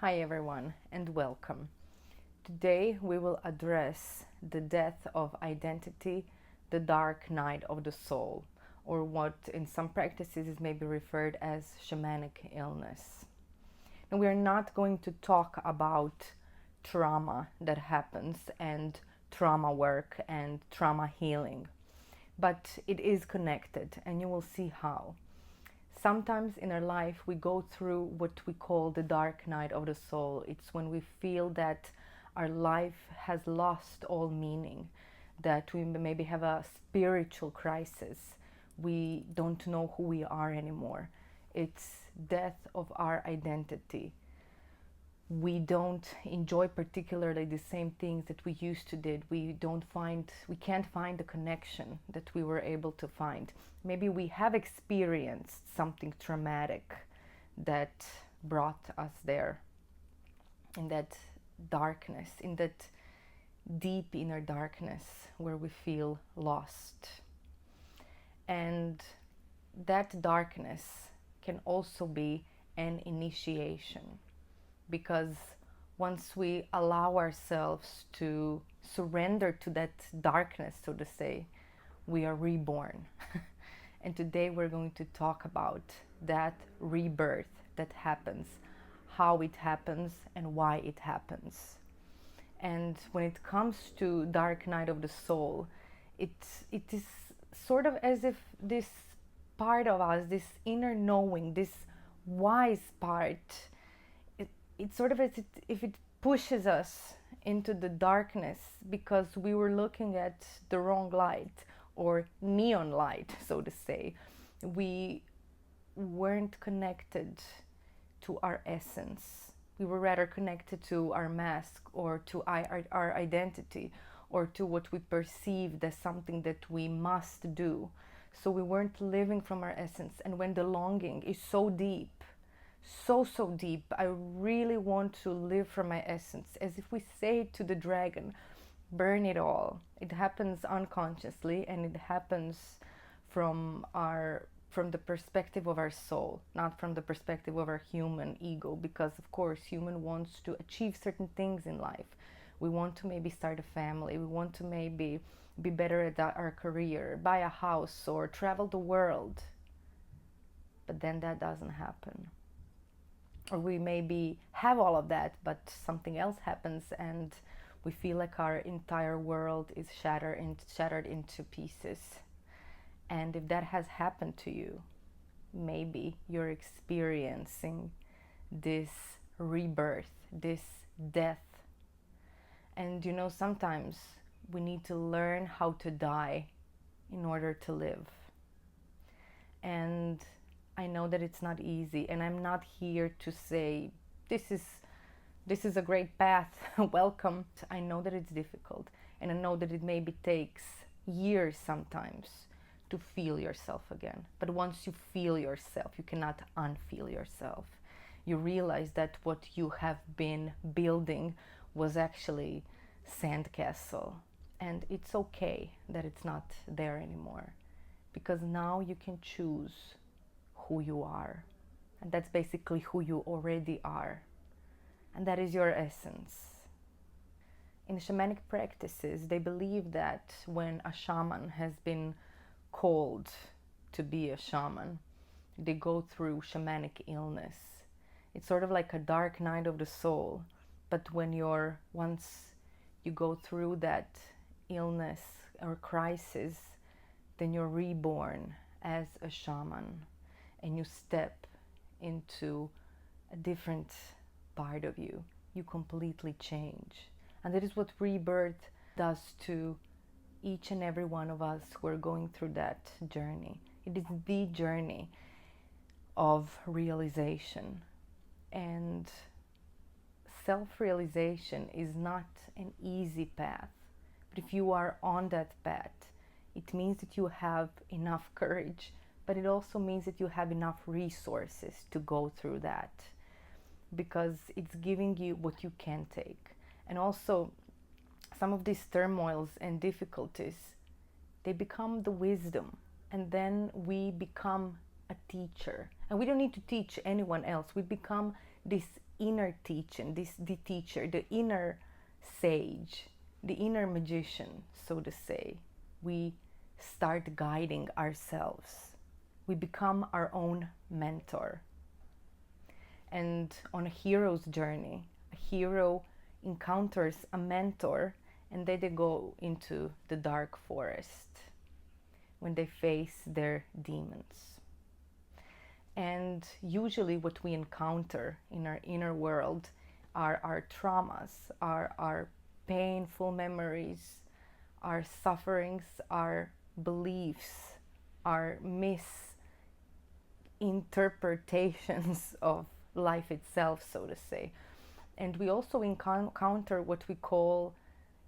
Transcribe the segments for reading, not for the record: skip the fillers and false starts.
Hi everyone and welcome. Today we will address the death of identity, the dark night of the soul, or what in some practices is maybe referred as shamanic illness. And we are not going to talk about trauma that happens and trauma work and trauma healing, but it is connected and you will see how. Sometimes in our life we go through what we call the dark night of the soul. It's when we feel that our life has lost all meaning, that we maybe have a spiritual crisis. We don't know who we are anymore. It's death of our identity. We don't enjoy particularly the same things that we used to did. We can't find the connection that we were able to find. Maybe we have experienced something traumatic that brought us there, in that darkness, in that deep inner darkness where we feel lost. And that darkness can also be an initiation, because once we allow ourselves to surrender to that darkness, so to say, we are reborn. And today we're going to talk about that rebirth that happens, how it happens and why it happens. And when it comes to dark night of the soul, it is sort of as if this part of us, this inner knowing, this wise part, it's sort of as if it pushes us into the darkness because we were looking at the wrong light, or neon light, so to say. We weren't connected to our essence. We were rather connected to our mask, or to our identity, or to what we perceived as something that we must do. So we weren't living from our essence. And when the longing is so deep, so deep, I really want to live from my essence, as if we say to the dragon, burn it all. It happens unconsciously, and it happens from the perspective of our soul, not from the perspective of our human ego, because of course human wants to achieve certain things in life. We want to maybe start a family, we want to maybe be better at our career, buy a house, or travel the world. But then that doesn't happen. Or we maybe have all of that, but something else happens and we feel like our entire world is shattered into pieces. And if that has happened to you, maybe you're experiencing this rebirth, this death. And sometimes we need to learn how to die in order to live. And I know that it's not easy, and I'm not here to say this is a great path, welcome. I know that it's difficult, and I know that it maybe takes years sometimes to feel yourself again. But once you feel yourself, you cannot unfeel yourself. You realize that what you have been building was actually sandcastle, and it's okay that it's not there anymore, because now you can choose who you are, and that's basically who you already are, and that is your essence. In shamanic practices, they believe that when a shaman has been called to be a shaman, they go through shamanic illness. It's sort of like a dark night of the soul, but once you go through that illness or crisis, then you're reborn as a shaman, and you step into a different part of you. You completely change. And that is what rebirth does to each and every one of us who are going through that journey. It is the journey of realization. And self-realization is not an easy path. But if you are on that path, it means that you have enough courage, but it also means that you have enough resources to go through that, because it's giving you what you can take. And also, some of these turmoils and difficulties, they become the wisdom, and then we become a teacher. And we don't need to teach anyone else. We become this inner teaching, the teacher, the inner sage, the inner magician, so to say. We start guiding ourselves. We become our own mentor. And on a hero's journey, a hero encounters a mentor, and then they go into the dark forest when they face their demons. And usually what we encounter in our inner world are our traumas, our painful memories, our sufferings, our beliefs, our misinterpretations of life itself, so to say. And we also encounter what we call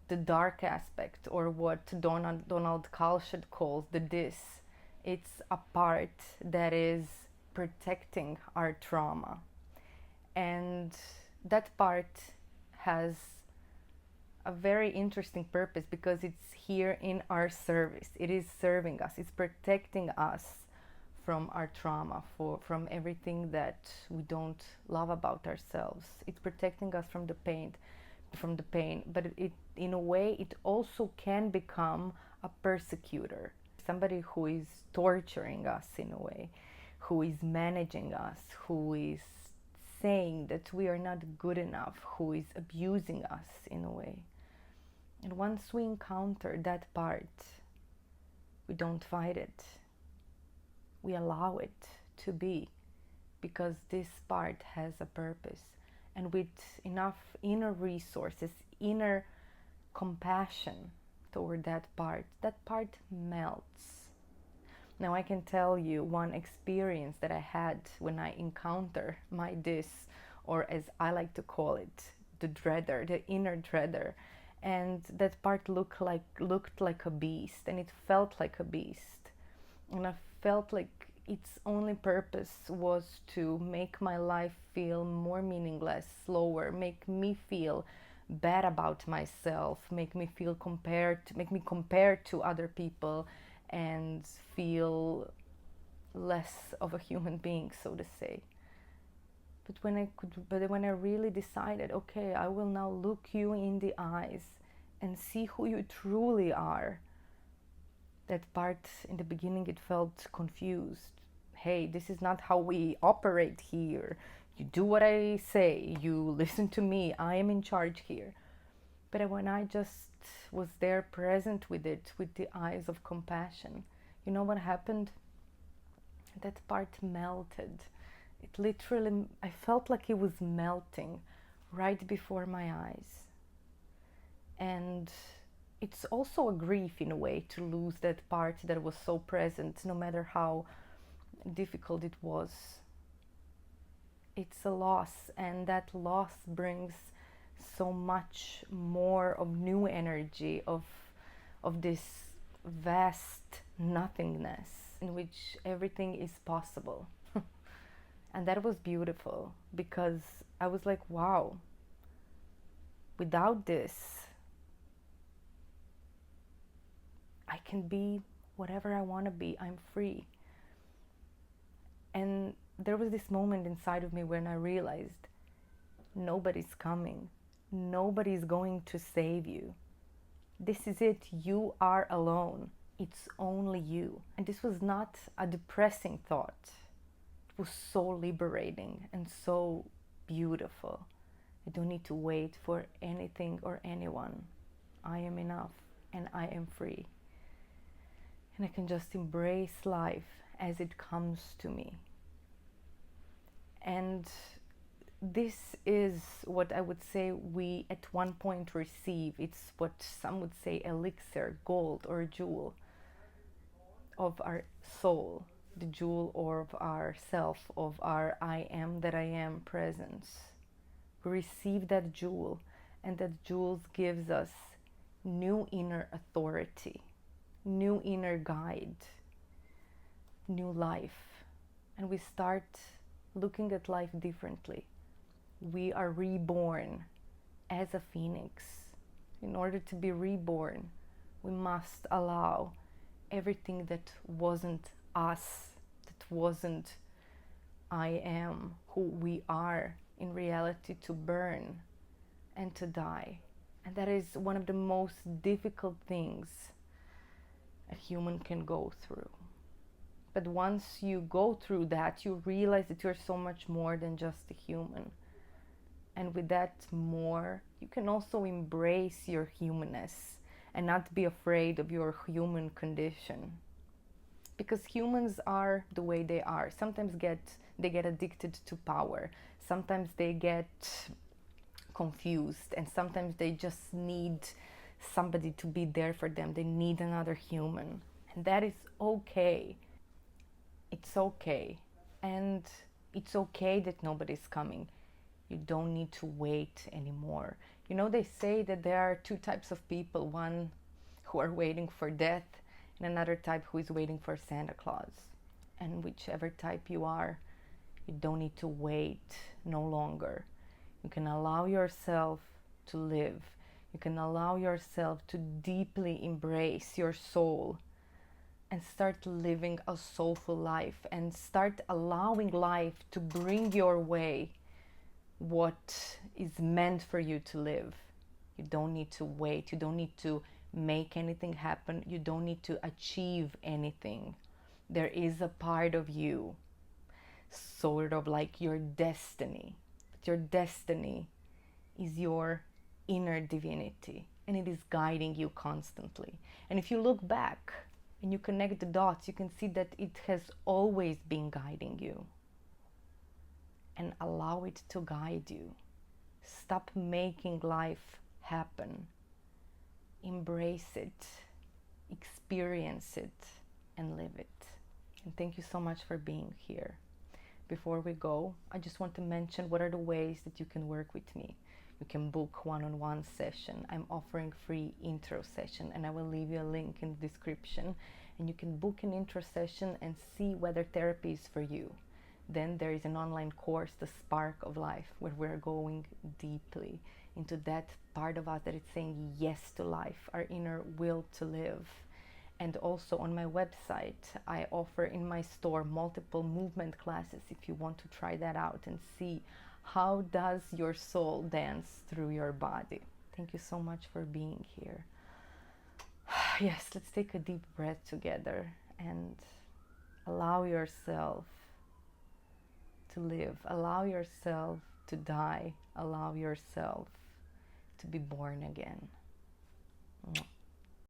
the dark aspect, or what Donald Kalsched calls the dis. It's a part that is protecting our trauma. And that part has a very interesting purpose because it's here in our service. It is serving us. It's protecting us from our trauma, from everything that we don't love about ourselves. It's protecting us from the pain, but it in a way it also can become a persecutor, somebody who is torturing us in a way, who is managing us, who is saying that we are not good enough, who is abusing us in a way. And once we encounter that part, we don't fight it. We allow it to be, because this part has a purpose. And with enough inner resources, inner compassion toward that part melts. Now I can tell you one experience that I had when I encounter my dis, or as I like to call it, the dreader, the inner dreader. And that part looked like a beast, and it felt like a beast. And I felt like its only purpose was to make my life feel more meaningless, slower, make me feel bad about myself, make me compared to other people, and feel less of a human being, so to say. But when I really decided, okay, I will now look you in the eyes and see who you truly are. That part in the beginning, it felt confused. Hey, this is not how we operate here. You do what I say, you listen to me, I am in charge here. But when I just was there present with it, with the eyes of compassion, you know what happened? That part melted. It literally, I felt like it was melting right before my eyes. And it's also a grief in a way to lose that part that was so present, no matter how difficult it was. It's a loss, and that loss brings so much more of new energy, of this vast nothingness in which everything is possible. And that was beautiful, because I was like, wow, without this, I can be whatever I want to be. I'm free. And there was this moment inside of me when I realized nobody's coming. Nobody's going to save you. This is it. You are alone. It's only you. And this was not a depressing thought. It was so liberating and so beautiful. I don't need to wait for anything or anyone. I am enough, and I am free. And I can just embrace life as it comes to me. And this is what I would say we at one point receive. It's what some would say elixir, gold, or jewel of our soul, the jewel of our self, of our I am that I am presence. We receive that jewel, and that jewel gives us new inner authority, new inner guide, new life. And we start looking at life differently. We are reborn as a phoenix. In order to be reborn, we must allow everything that wasn't us, that wasn't I am, who we are, in reality to burn and to die. And that is one of the most difficult things a human can go through. But once you go through that, you realize that you're so much more than just a human. And with that more, you can also embrace your humanness and not be afraid of your human condition. Because humans are the way they are. Sometimes they get addicted to power. Sometimes they get confused, and sometimes they just need somebody to be there for them. They need another human. And that is okay. It's okay. And it's okay that nobody's coming. You don't need to wait anymore. You know, they say that there are two types of people. One who are waiting for death, and another type who is waiting for Santa Claus. And whichever type you are, you don't need to wait no longer. You can allow yourself to live. You can allow yourself to deeply embrace your soul and start living a soulful life, and start allowing life to bring your way what is meant for you to live. You don't need to wait. You don't need to make anything happen. You don't need to achieve anything. There is a part of you, sort of like your destiny. But your destiny is your inner divinity, and it is guiding you constantly. And if you look back and you connect the dots, you can see that it has always been guiding you. And allow it to guide you. Stop making life happen. Embrace it, experience it, and live it. And thank you so much for being here. Before we go, I just want to mention what are the ways that you can work with me. You can book one-on-one session. I'm offering free intro session, and I will leave you a link in the description. And you can book an intro session and see whether therapy is for you. Then there is an online course, The Spark of Life, where we're going deeply into that part of us that is saying yes to life, our inner will to live. And also on my website, I offer in my store multiple movement classes if you want to try that out and see how does your soul dance through your body. Thank you so much for being here. Yes, let's take a deep breath together and allow yourself to live. Allow yourself to die. Allow yourself to be born again.